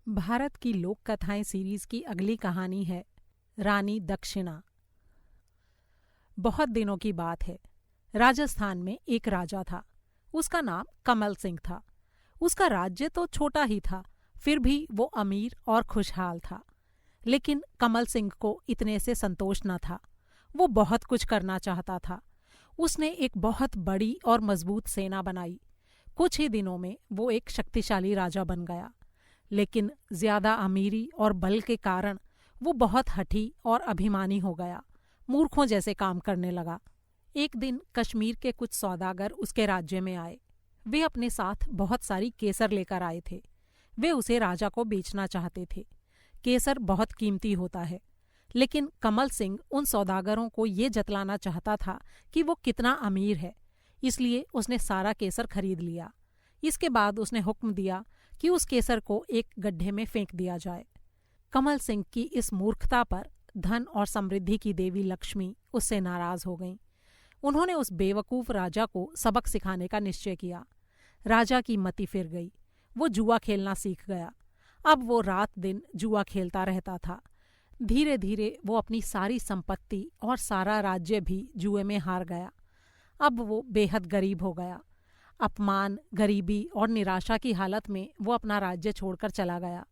भारत की लोक कथाएं सीरीज की अगली कहानी है रानी दक्षिणा। बहुत दिनों की बात है। राजस्थान में एक राजा था। उसका नाम कमल सिंह था। उसका राज्य तो छोटा ही था, फिर भी वो अमीर और खुशहाल था। लेकिन कमल सिंह को इतने से संतोष न था। वो बहुत कुछ करना चाहता था। उसने एक बहुत बड़ी और मजबूत सेना बनाई। कुछ ही दिनों में वो एक शक्तिशाली राजा बन गया। लेकिन ज्यादा अमीरी और बल के कारण वो बहुत हठी और अभिमानी हो गया। मूर्खों जैसे काम करने लगा। एक दिन कश्मीर के कुछ सौदागर उसके राज्य में आए। वे अपने साथ बहुत सारी केसर लेकर आए थे। वे उसे राजा को बेचना चाहते थे। केसर बहुत कीमती होता है। लेकिन कमल सिंह उन सौदागरों को ये जतलाना चाहता था कि वो कितना अमीर है, इसलिए उसने सारा केसर खरीद लिया। इसके बाद उसने हुक्म दिया कि उस केसर को एक गड्ढे में फेंक दिया जाए। कमल सिंह की इस मूर्खता पर धन और समृद्धि की देवी लक्ष्मी उससे नाराज हो गईं। उन्होंने उस बेवकूफ राजा को सबक सिखाने का निश्चय किया। राजा की मति फिर गई। वो जुआ खेलना सीख गया। अब वो रात दिन जुआ खेलता रहता था। धीरे धीरे वो अपनी सारी संपत्ति और सारा राज्य भी जुए में हार गया। अब वो बेहद गरीब हो गया। अपमान, गरीबी और निराशा की हालत में वो अपना राज्य छोड़कर चला गया।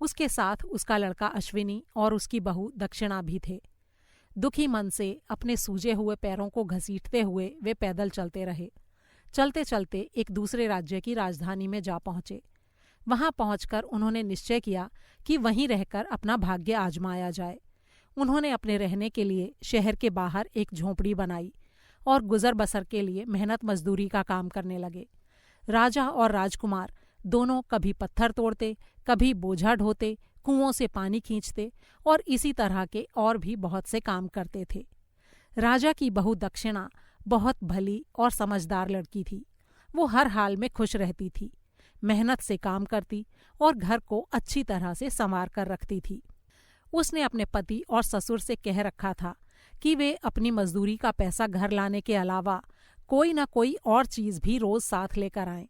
उसके साथ उसका लड़का अश्विनी और उसकी बहू दक्षिणा भी थे। दुखी मन से अपने सूजे हुए पैरों को घसीटते हुए वे पैदल चलते रहे। चलते चलते एक दूसरे राज्य की राजधानी में जा पहुंचे। वहां पहुंचकर उन्होंने निश्चय किया कि वहीं रहकर अपना भाग्य आजमाया जाए। उन्होंने अपने रहने के लिए शहर के बाहर एक झोंपड़ी बनाई और गुजर बसर के लिए मेहनत मजदूरी का काम करने लगे। राजा और राजकुमार दोनों कभी पत्थर तोड़ते, कभी बोझा ढोते, कुओं से पानी खींचते और इसी तरह के और भी बहुत से काम करते थे। राजा की बहू दक्षिणा बहुत भली और समझदार लड़की थी। वो हर हाल में खुश रहती थी, मेहनत से काम करती और घर को अच्छी तरह से संवार कर रखती थी। उसने अपने पति और ससुर से कह रखा था कि वे अपनी मजदूरी का पैसा घर लाने के अलावा कोई न कोई और चीज भी रोज साथ लेकर आएं।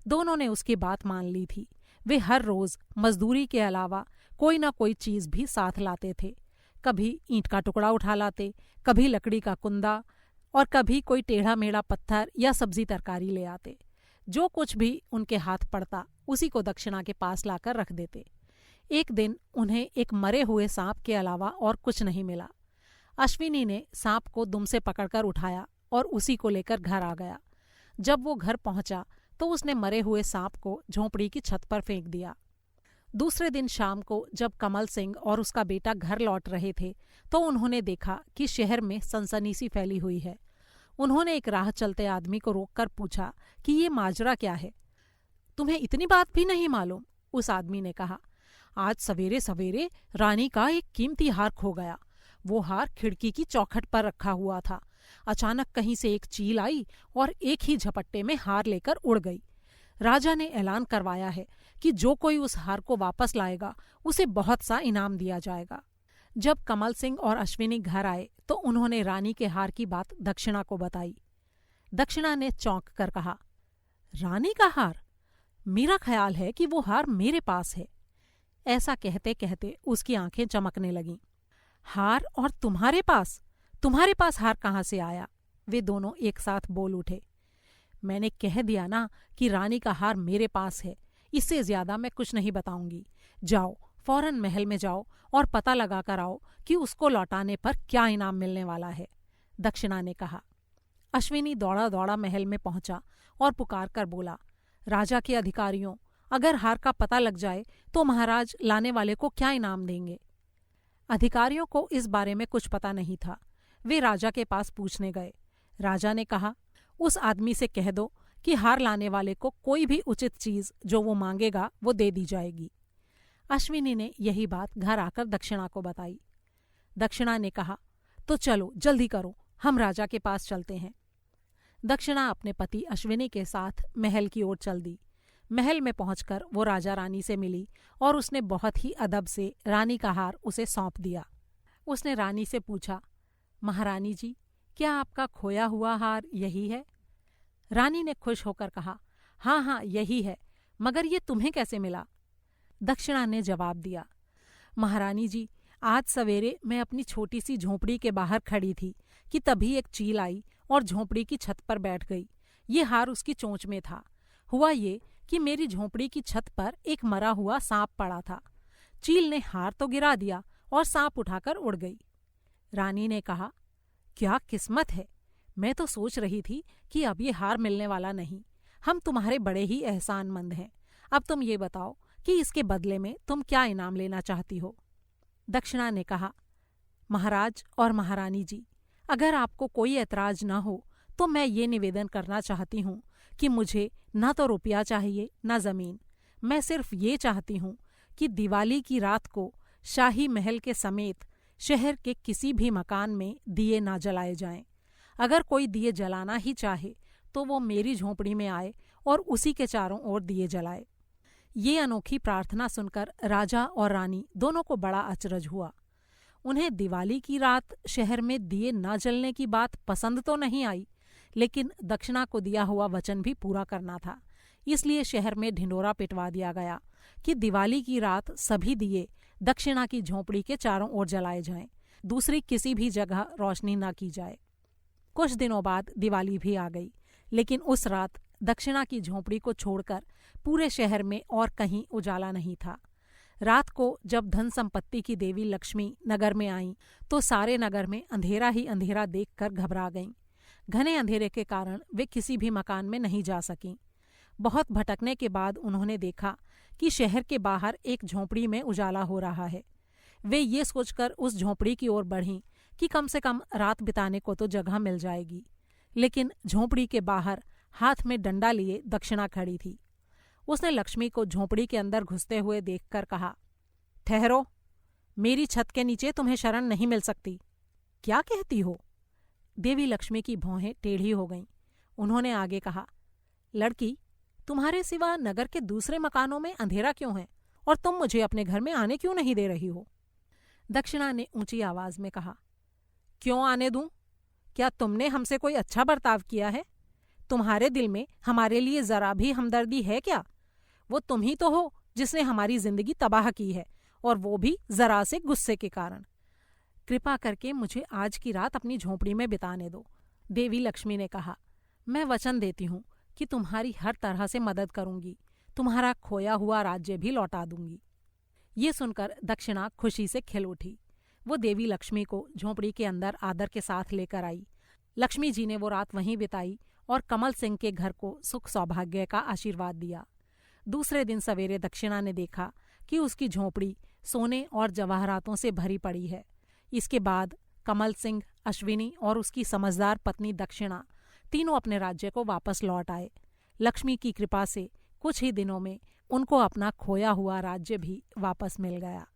दोनों ने उसकी बात मान ली थी। वे हर रोज मजदूरी के अलावा कोई न कोई चीज भी साथ लाते थे। कभी ईंट का टुकड़ा उठा लाते, कभी लकड़ी का कुंदा और कभी कोई टेढ़ा मेढ़ा पत्थर या सब्जी तरकारी ले आते। जो कुछ भी उनके हाथ पड़ता उसी को दक्षिणा के पास लाकर रख देते। एक दिन उन्हें एक मरे हुए सांप के अलावा और कुछ नहीं मिला। अश्विनी ने सांप को दुम से पकड़कर उठाया और उसी को लेकर घर आ गया। जब वो घर पहुंचा तो उसने मरे हुए सांप को झोंपड़ी की छत पर फेंक दिया। दूसरे दिन शाम को जब कमल सिंह और उसका बेटा घर लौट रहे थे तो उन्होंने देखा कि शहर में सनसनी सी फैली हुई है। उन्होंने एक राह चलते आदमी को रोककर पूछा कि ये माजरा क्या है। तुम्हें इतनी बात भी नहीं मालूम? उस आदमी ने कहा, आज सवेरे सवेरे रानी का एक कीमती हार खो गया। वो हार खिड़की की चौखट पर रखा हुआ था। अचानक कहीं से एक चील आई और एक ही झपट्टे में हार लेकर उड़ गई। राजा ने ऐलान करवाया है कि जो कोई उस हार को वापस लाएगा उसे बहुत सा इनाम दिया जाएगा। जब कमल सिंह और अश्विनी घर आए तो उन्होंने रानी के हार की बात दक्षिणा को बताई। दक्षिणा ने चौंक कर कहा, रानी का हार? मेरा ख्याल है कि वो हार मेरे पास है। ऐसा कहते कहते उसकी आंखें चमकने लगीं। हार और तुम्हारे पास? तुम्हारे पास हार कहाँ से आया? वे दोनों एक साथ बोल उठे। मैंने कह दिया ना कि रानी का हार मेरे पास है। इससे ज्यादा मैं कुछ नहीं बताऊंगी। जाओ, फौरन महल में जाओ और पता लगा कर आओ कि उसको लौटाने पर क्या इनाम मिलने वाला है, दक्षिणा ने कहा। अश्विनी दौड़ा दौड़ा महल में पहुंचा और पुकार कर बोला, राजा के अधिकारियों, अगर हार का पता लग जाए तो महाराज लाने वाले को क्या इनाम देंगे? अधिकारियों को इस बारे में कुछ पता नहीं था। वे राजा के पास पूछने गए। राजा ने कहा, उस आदमी से कह दो कि हार लाने वाले को कोई भी उचित चीज जो वो मांगेगा वो दे दी जाएगी। अश्विनी ने यही बात घर आकर दक्षिणा को बताई। दक्षिणा ने कहा, तो चलो जल्दी करो, हम राजा के पास चलते हैं। दक्षिणा अपने पति अश्विनी के साथ महल की ओर चल दी। महल में पहुंचकर वो राजा रानी से मिली और उसने बहुत ही अदब से रानी का हार उसे सौंप दिया। उसने रानी से पूछा, महारानी जी, क्या आपका खोया हुआ हार यही है? रानी ने खुश होकर कहा, हाँ हाँ यही है, मगर ये तुम्हें कैसे मिला? दक्षिणा ने जवाब दिया, महारानी जी, आज सवेरे मैं अपनी छोटी सी झोंपड़ी के बाहर खड़ी थी कि तभी एक चील आई और झोंपड़ी की छत पर बैठ गई। ये हार उसकी चोंच में था। हुआ ये कि मेरी झोंपड़ी की छत पर एक मरा हुआ सांप पड़ा था। चील ने हार तो गिरा दिया और सांप उठाकर उड़ गई। रानी ने कहा, क्या किस्मत है, मैं तो सोच रही थी कि अब ये हार मिलने वाला नहीं। हम तुम्हारे बड़े ही एहसानमंद हैं। अब तुम ये बताओ कि इसके बदले में तुम क्या इनाम लेना चाहती हो। दक्षिणा ने कहा, महाराज और महारानी जी, अगर आपको कोई ऐतराज न हो तो मैं ये निवेदन करना चाहती हूँ कि मुझे ना तो रुपया चाहिए ना जमीन। मैं सिर्फ ये चाहती हूँ कि दिवाली की रात को शाही महल के समेत शहर के किसी भी मकान में दिए ना जलाए जाएं। अगर कोई दिए जलाना ही चाहे तो वो मेरी झोंपड़ी में आए और उसी के चारों ओर दिए जलाए। ये अनोखी प्रार्थना सुनकर राजा और रानी दोनों को बड़ा अचरज हुआ। उन्हें दिवाली की रात शहर में दिए न जलने की बात पसंद तो नहीं आई, लेकिन दक्षिणा को दिया हुआ वचन भी पूरा करना था। इसलिए शहर में ढिंढोरा पिटवा दिया गया कि दिवाली की रात सभी दिए दक्षिणा की झोंपड़ी के चारों ओर जलाए जाएं, दूसरी किसी भी जगह रोशनी न की जाए। कुछ दिनों बाद दिवाली भी आ गई, लेकिन उस रात दक्षिणा की झोंपड़ी को छोड़कर पूरे शहर में और कहीं उजाला नहीं था। रात को जब धन संपत्ति की देवी लक्ष्मी नगर में आईं तो सारे नगर में अंधेरा ही अंधेरा देखकर घबरा गईं। घने अंधेरे के कारण वे किसी भी मकान में नहीं जा सकीं। बहुत भटकने के बाद उन्होंने देखा कि शहर के बाहर एक झोंपड़ी में उजाला हो रहा है। वे ये सोचकर उस झोंपड़ी की ओर बढ़ीं कि कम से कम रात बिताने को तो जगह मिल जाएगी। लेकिन झोंपड़ी के बाहर हाथ में डंडा लिए दक्षिणा खड़ी थी। उसने लक्ष्मी को झोंपड़ी के अंदर घुसते हुए देखकर कहा, ठहरो, मेरी छत के नीचे तुम्हें शरण नहीं मिल सकती। क्या कहती हो? देवी लक्ष्मी की भौहें टेढ़ी हो गईं। उन्होंने आगे कहा, लड़की, तुम्हारे सिवा नगर के दूसरे मकानों में अंधेरा क्यों है और तुम मुझे अपने घर में आने क्यों नहीं दे रही हो? दक्षिणा ने ऊंची आवाज में कहा, क्यों आने दूं? क्या तुमने हमसे कोई अच्छा बर्ताव किया है? तुम्हारे दिल में हमारे लिए जरा भी हमदर्दी है क्या? वो तुम ही तो हो जिसने हमारी जिंदगी तबाह की है, और वो भी जरा से गुस्से के कारण। कृपा करके मुझे आज की रात अपनी झोंपड़ी में बिताने दो। देवी लक्ष्मी ने कहा, मैं वचन देती हूँ कि तुम्हारी हर तरह से मदद करूंगी, तुम्हारा खोया हुआ राज्य भी लौटा दूंगी। ये सुनकर दक्षिणा खुशी से खिल उठी। वो देवी लक्ष्मी को झोंपड़ी के अंदर आदर के साथ लेकर आई। लक्ष्मी जी ने वो रात वहीं बिताई और कमल सिंह के घर को सुख सौभाग्य का आशीर्वाद दिया। दूसरे दिन सवेरे दक्षिणा ने देखा कि उसकी झोंपड़ी सोने और जवाहरातों से भरी पड़ी है। इसके बाद कमल सिंह, अश्विनी और उसकी समझदार पत्नी दक्षिणा तीनों अपने राज्य को वापस लौट आए। लक्ष्मी की कृपा से कुछ ही दिनों में उनको अपना खोया हुआ राज्य भी वापस मिल गया।